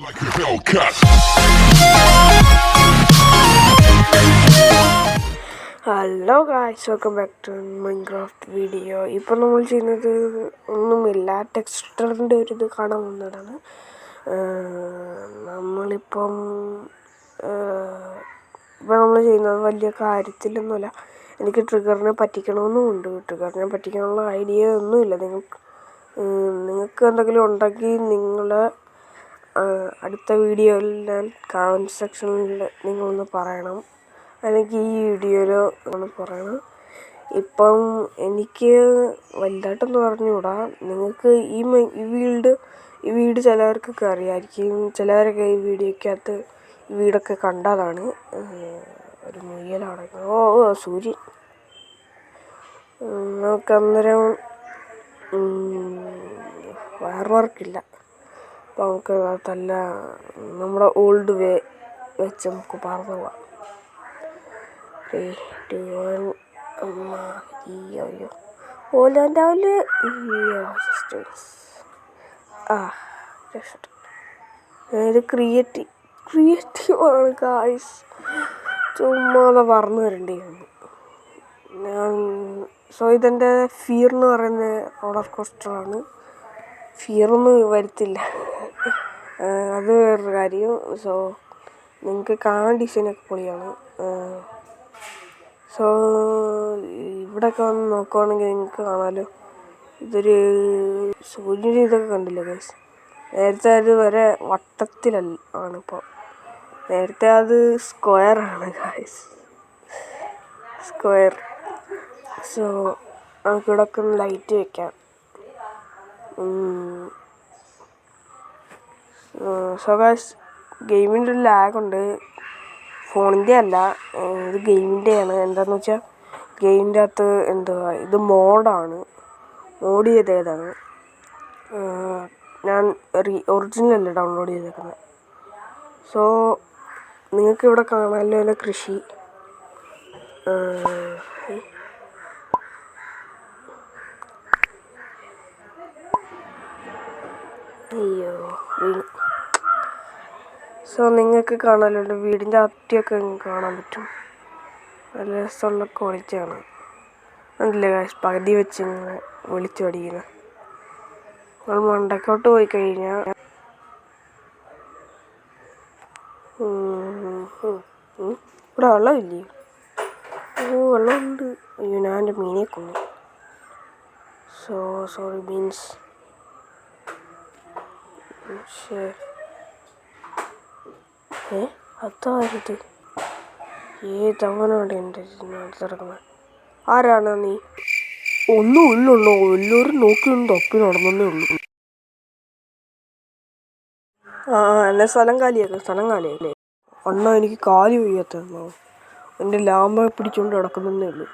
Hello guys, welcome back to Minecraft video. ഇപ്പം നമ്മൾ ചെയ്യുന്നത് ഒന്നുമില്ല, ടെക്സ്റ്ററിൻ്റെ ഒരു ഇത് കാണാൻ വന്നതാണ്. നമ്മളിപ്പം നമ്മൾ ചെയ്യുന്നത് വലിയ കാര്യത്തിലൊന്നുമില്ല. എനിക്ക് ട്രിഗറിനെ പറ്റിക്കണമെന്നുമുണ്ട്. ട്രിഗറിനെ പറ്റിക്കാനുള്ള ഐഡിയ ഒന്നുമില്ല. നിങ്ങൾക്ക് എന്തെങ്കിലും ഉണ്ടെങ്കിൽ നിങ്ങൾ അടുത്ത വീഡിയോയിൽ ഞാൻ കമൻറ്റ് സെക്ഷനിൽ നിങ്ങളൊന്ന് പറയണം, അല്ലെങ്കിൽ ഈ വീഡിയോയിൽ ഒന്ന് പറയണം. ഇപ്പം എനിക്ക് വലുതായിട്ടൊന്നും പറഞ്ഞുകൂടാ. നിങ്ങൾക്ക് ഈ വീട് ചിലവർക്കൊക്കെ അറിയാമായിരിക്കും. ചിലവരൊക്കെ ഈ വീഡിയോക്കകത്ത് ഈ വീടൊക്കെ കണ്ടതാണ്. ഒരു മുയലാണ്. സൂര്യൻ. നമുക്ക് അന്നേരം വയർ വർക്കില്ല. അപ്പോൾ നമുക്ക് അതല്ല, നമ്മുടെ ഓൾഡ് വേ വെച്ച് നമുക്ക് പറന്നു പോവാം. ഓലാൻഡാവില് ക്രിയേറ്റീവാണ് ഗായ്സ്. ചുമ്മാതെ പറന്നു വരേണ്ടിയിരുന്നു. ഇതെൻ്റെ ഫിയർ എന്ന് പറയുന്ന റോളർ കോസ്റ്ററാണ്. ഫിയറൊന്നും വരത്തില്ല, അത് വേറൊരു കാര്യം. നിങ്ങൾക്ക് കാണാൻ ഡിസൈനൊക്കെ പൊളിയാണ്. ഇവിടെയൊക്കെ വന്ന് നോക്കുവാണെങ്കിൽ നിങ്ങൾക്ക് കാണാമല്ലോ, ഇതൊരു സൂര്യൻ ഇതൊക്കെ കണ്ടില്ലേ ഗൈസ്. നേരത്തെ അത് വരെ വട്ടത്തിലാണിപ്പോൾ. നേരത്തെ അത് സ്ക്വയറാണ് ഗൈസ്, സ്ക്വയർ. നമുക്കിവിടെ ഒക്കെ ഒന്ന് ലൈറ്റ് വെക്കാം. ഗൈസ്, ഗെയിമിൻ്റെ ഒരു ലാഗുണ്ട്. ഫോണിൻ്റെ അല്ല, ഇത് ഗെയിമിൻ്റെയാണ്. എന്താണെന്ന് വെച്ചാൽ ഗെയിമിൻ്റെ അകത്ത് ഇത് മോഡ് ചെയ്തതാണ്. ഞാൻ ഒറിജിനലല്ല ഡൗൺലോഡ് ചെയ്തേക്കുന്നത്. നിങ്ങൾക്കിവിടെ കാണാമല്ലോ എൻ്റെ കൃഷി. അയ്യോ, നിങ്ങൾക്ക് കാണാമല്ലോ വീടിൻ്റെ അത്തിയൊക്കെ കാണാൻ പറ്റും. നല്ല രസമുള്ള ക്വാളിറ്റിയാണ്. കണ്ടില്ലേ ഗൈസ്, പകുതി വെച്ച് ഇങ്ങനെ വിളിച്ചു പഠിക്കുന്നത്. നമ്മൾ മണ്ടക്കോട്ട് പോയി കഴിഞ്ഞാൽ ഇവിടെ വെള്ളമില്ലേ? വെള്ളമുണ്ട്. അയ്യോ, ഞാൻ എൻ്റെ മീനെ കൊന്നു. Sorry means. അതായത് ഏതവനാണ് എൻ്റെ നടക്കുന്നത്? ആരാണ് നീ? ഒന്നുമില്ലല്ലോ, എല്ലാവരും നോക്കി തപ്പി നടന്നേ ഉള്ളൂ. എന്നെ സ്ഥലം കാലിയാക്കല്ലേ അണ്ണാ. എനിക്ക് കാലി വയ്യാത്തോ, എൻ്റെ ലാമ്പ പിടിച്ചുകൊണ്ട് കിടക്കുന്നേ ഉള്ളൂ.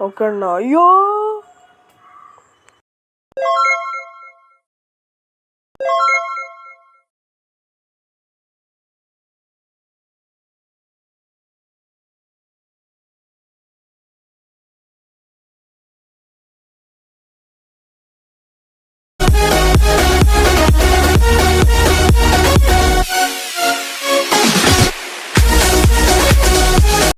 ഓക്കെ അണ്ണാ. അയ്യോ,